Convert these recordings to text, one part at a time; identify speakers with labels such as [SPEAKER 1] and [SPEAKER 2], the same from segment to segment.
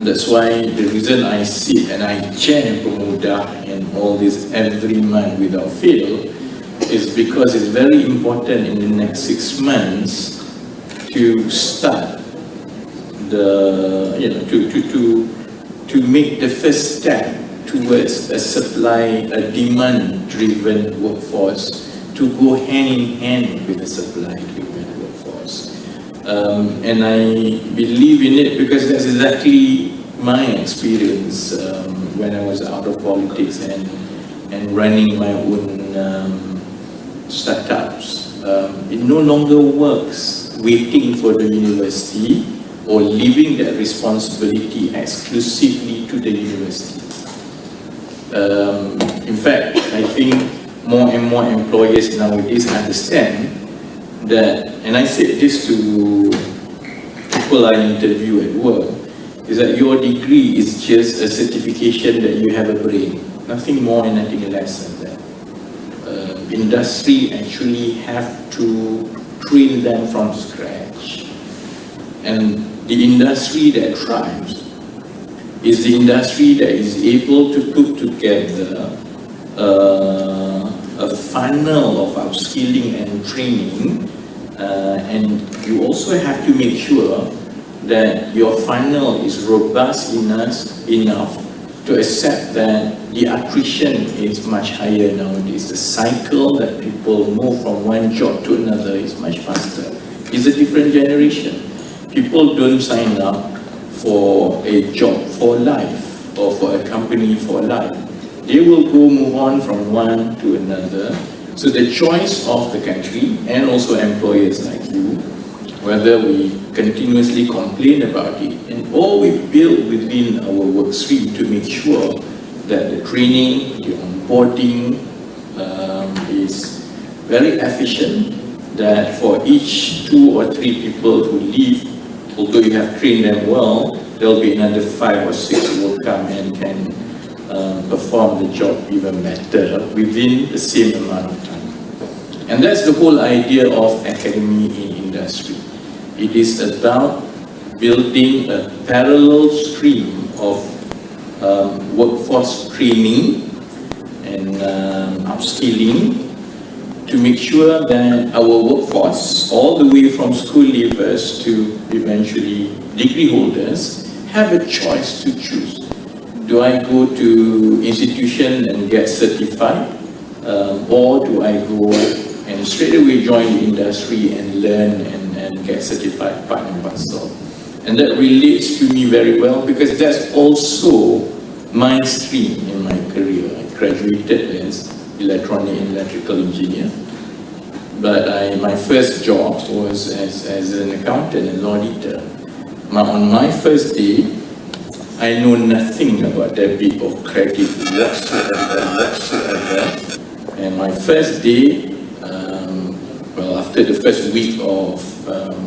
[SPEAKER 1] That's why the reason I sit and I chair Pemuda and all this every month without fail is because it's very important in the next 6 months to start the, to make the first step towards a demand-driven workforce to go hand in hand with a supply-driven workforce. And I believe in it because that's exactly my experience when I was out of politics and running my own startups. It no longer works waiting for the university or leaving that responsibility exclusively to the university. In fact, I think more and more employers nowadays understand that, and I said this to people I interview at work, is that your degree is just a certification that you have a brain, nothing more and nothing less than that. Industry actually have to train them from scratch. And the industry that thrives is the industry that is able to put together a funnel of upskilling and training, and you also have to make sure that your funnel is robust enough to accept that the attrition is much higher nowadays. The cycle that people move from one job to another is much faster. It's a different generation. People don't sign up for a job for life or for a company for life. They will go move on from one to another. So the choice of the country and also employers like you, whether we continuously complain about it, and all we build within our work stream to make sure that the training, the onboarding is very efficient, that for each 2 or 3 people who leave, although you have trained them well, there'll be another 5 or 6 who will come and can perform the job even better within the same amount of time. And that's the whole idea of academy in industry. It is about building a parallel stream of workforce training and upskilling to make sure that our workforce, all the way from school leavers to eventually degree holders, have a choice to choose. Do I go to institution and get certified, or do I go and straight away join the industry and learn and get certified part and parcel? And that relates to me very well because that's also my stream in my career. I graduated as electronic and electrical engineer, but my first job was as an accountant and auditor. On my first day, I know nothing about debit or credit whatsoever. And my first day, after the first week of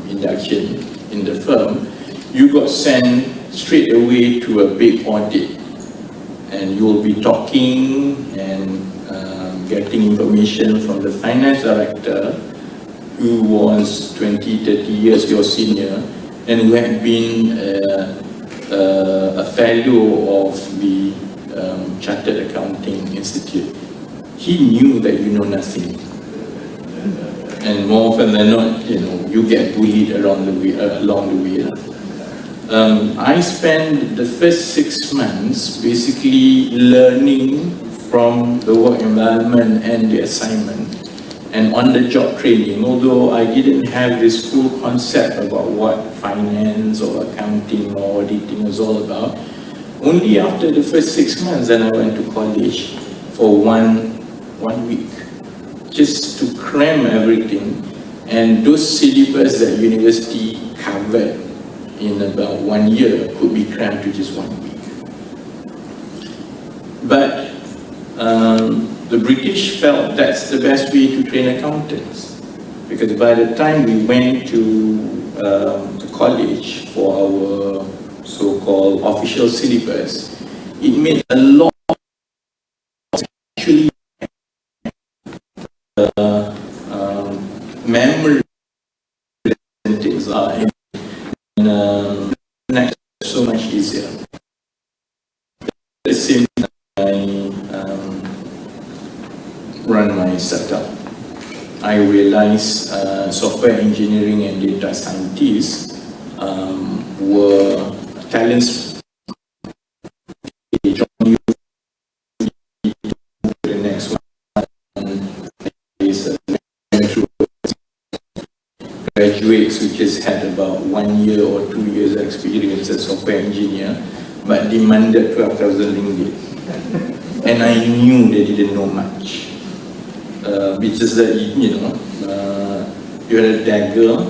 [SPEAKER 1] induction in the firm, you got sent straight away to a big audit. And you will be talking and getting information from the finance director, who was 20, 30 years your senior, and who had been a fellow of the Chartered Accounting Institute. He knew that you know nothing. And more often than not, you get bullied along the way. I spent the first 6 months basically learning from the work environment and the assignment and on-the-job training, although I didn't have this full concept about what finance or accounting or auditing was all about. Only after the first 6 months then I went to college for one week, just to cram everything, and those syllabus that university covered in about 1 year could be crammed to just 1 week. But the British felt that's the best way to train accountants, because by the time we went to the college for our so-called official syllabus, it made a lot of actually memory and things are so much easier. the same time, I run my startup. I realized software engineering and data scientists were talents. They join you to the next one is graduates who just had about 1 year or 2 years experience as software engineer, but demanded 12,000 ringgit. And I knew they didn't know much. Because that, you had a dagger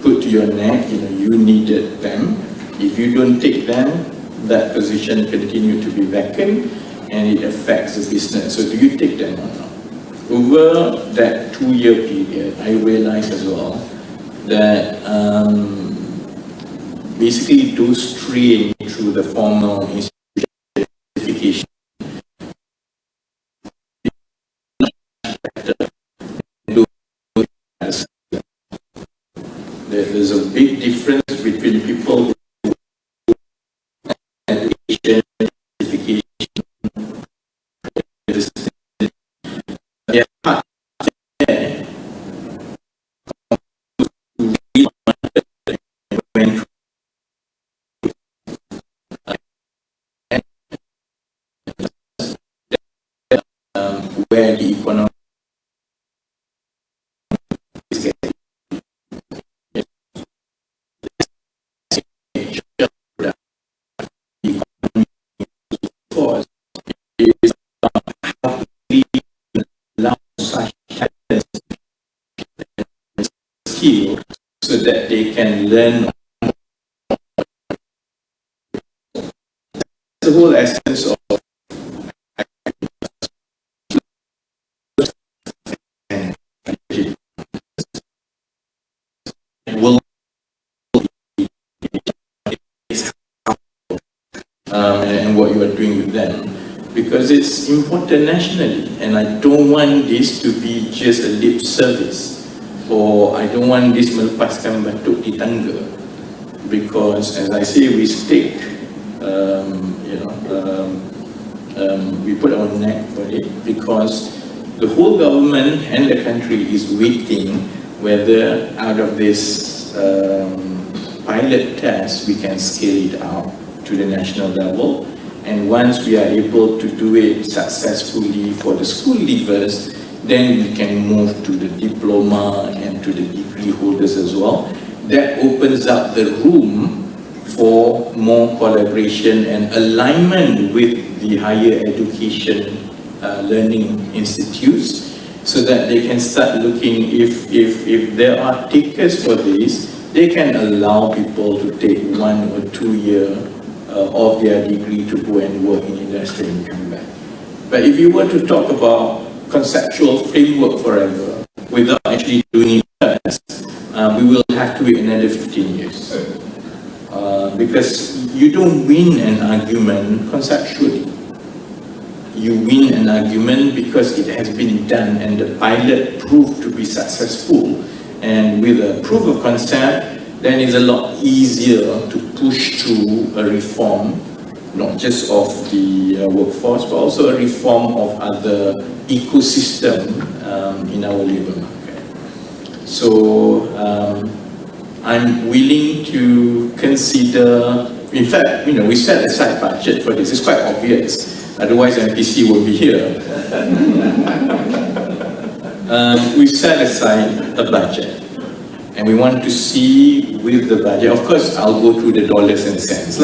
[SPEAKER 1] put to your neck, you needed them. If you don't take them, that position continue to be vacant and it affects the business. So do you take them or not? Over that 2-year period, I realized as well that basically those trained through the formal institution there's a big difference between people who education, certification, where the economy is getting. Is how to allow such talents and skill so that they can learn. The whole essence of will and what you are doing with them, because it's important nationally, and I don't want this to be just a lip service, or I don't want this melepaskan batuk di tangga, because as I say, we stake, we put our neck for it, because the whole government and the country is waiting whether out of this pilot test we can scale it out to the national level, and once we are able to do it successfully for the school leavers, then we can move to the diploma and to the degree holders as well. That opens up the room for more collaboration and alignment with the higher education learning institutes, so that they can start looking if there are takers for this, they can allow people to take 1 or 2 year of their degree to go and work in industry and come back. But if you were to talk about conceptual framework forever without actually doing it first, we will have to wait another 15 years. Because you don't win an argument conceptually. You win an argument because it has been done and the pilot proved to be successful. And with a proof of concept, then it's a lot easier to push through a reform, not just of the workforce, but also a reform of other ecosystem in our labor market. So I'm willing to consider, in fact, we set aside budget for this. It's quite obvious. Otherwise, MPC will be here. We set aside a budget. And we want to see with the budget, of course, I'll go through the dollars and cents.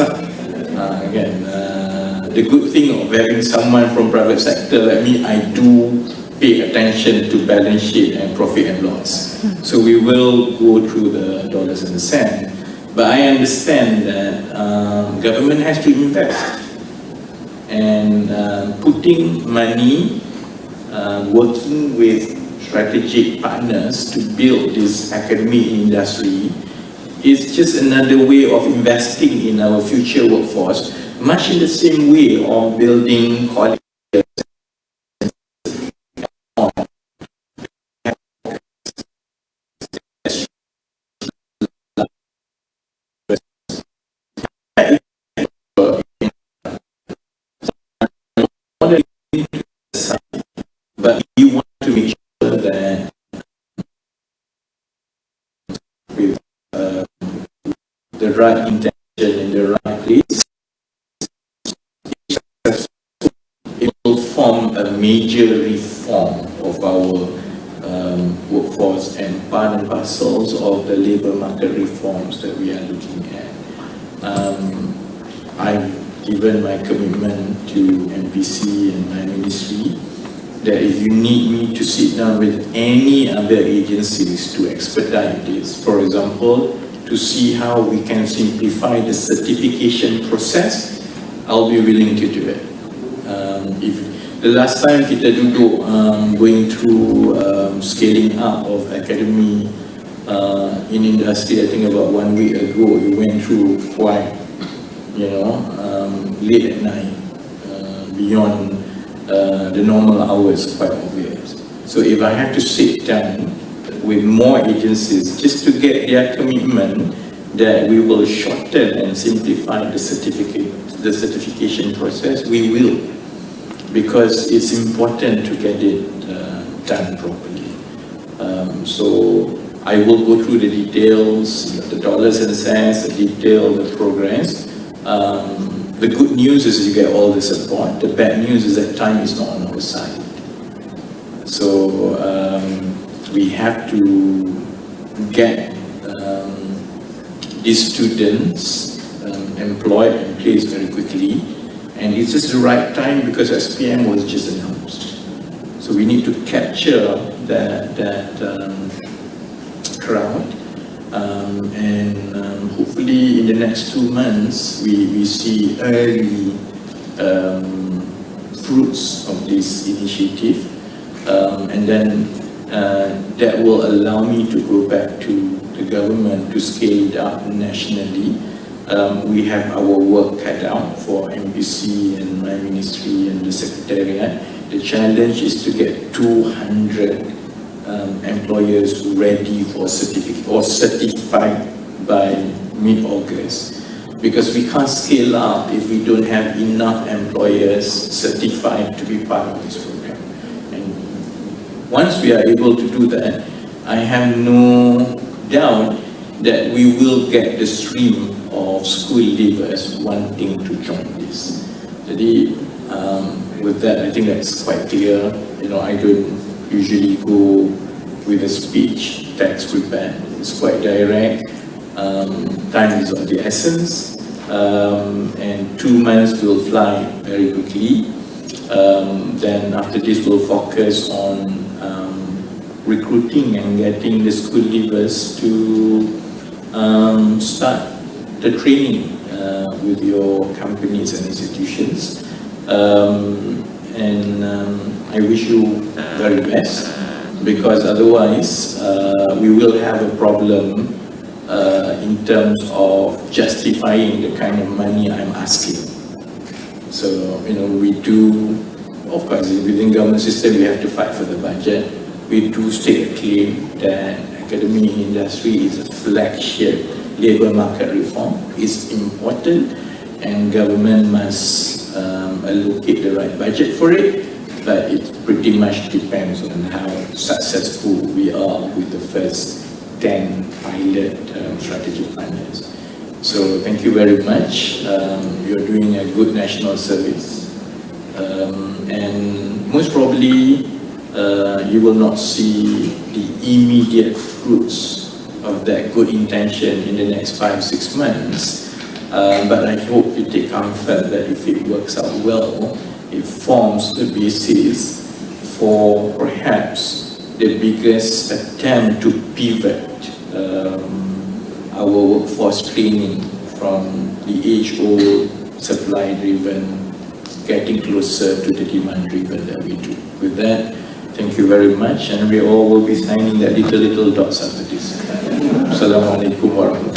[SPEAKER 1] The good thing of having someone from private sector like me, I do pay attention to balance sheet and profit and loss. So we will go through the dollars and the cents. But I understand that government has to invest. And putting money, working with strategic partners to build this academic industry is just another way of investing in our future workforce, much in the same way of building colleges. right intention in the right place, it will form a major reform of our workforce and part and parcels of the labour market reforms that we are looking at. I've given my commitment to MPC and my ministry that if you need me to sit down with any other agencies to expedite this, for example, to see how we can simplify the certification process, I'll be willing to do it. If the last time kita duduk going through scaling up of academy in industry, I think about 1 week ago, we went through quite, late at night, beyond the normal hours, quite obvious. So if I have to sit down with more agencies just to get their commitment that we will shorten and simplify the certification process, we will, because it's important to get it done properly. So I will go through the details, the dollars and cents, the detail, the progress. The good news is you get all the support. The bad news is that time is not on our side. So we have to get these students employed and placed very quickly. And it's just the right time because SPM was just announced. So we need to capture that crowd. And hopefully in the next 2 months, we see early fruits of this initiative. And then that will allow me to go back to the government to scale it up nationally. We have our work cut out for MPC and my ministry and the Secretariat. The challenge is to get 200 employers ready for certificate or certified by mid-August, because we can't scale up if we don't have enough employers certified to be part of this program. And once we are able to do that, I have no doubt that we will get the stream of school leavers wanting to join this. Jadi, with that, I think that's quite clear. I don't usually go with a speech text prepared. It's quite direct. Time is of the essence, and 2 months will fly very quickly. Then after this, we'll focus on recruiting and getting the school leavers to start the training with your companies and institutions. I wish you very best, because otherwise we will have a problem in terms of justifying the kind of money I'm asking. So, we do, of course, within government system, we have to fight for the budget. We do state a claim that academy and industry is a flagship labour market reform. It's important, and government must allocate the right budget for it, but it pretty much depends on how successful we are with the first 10 pilot strategic partners. So thank you very much. You're doing a good national service, and most probably you will not see the immediate fruits of that good intention in the next 5-6 months, but I hope you take comfort that if it works out well, it forms the basis for perhaps the biggest attempt to pivot our workforce training from the age-old supply-driven, getting closer to the demand-driven that we do. With that, thank you very much, and we all will be signing that little dots after this. Assalamualaikum warahmatullahi wabarakatuh.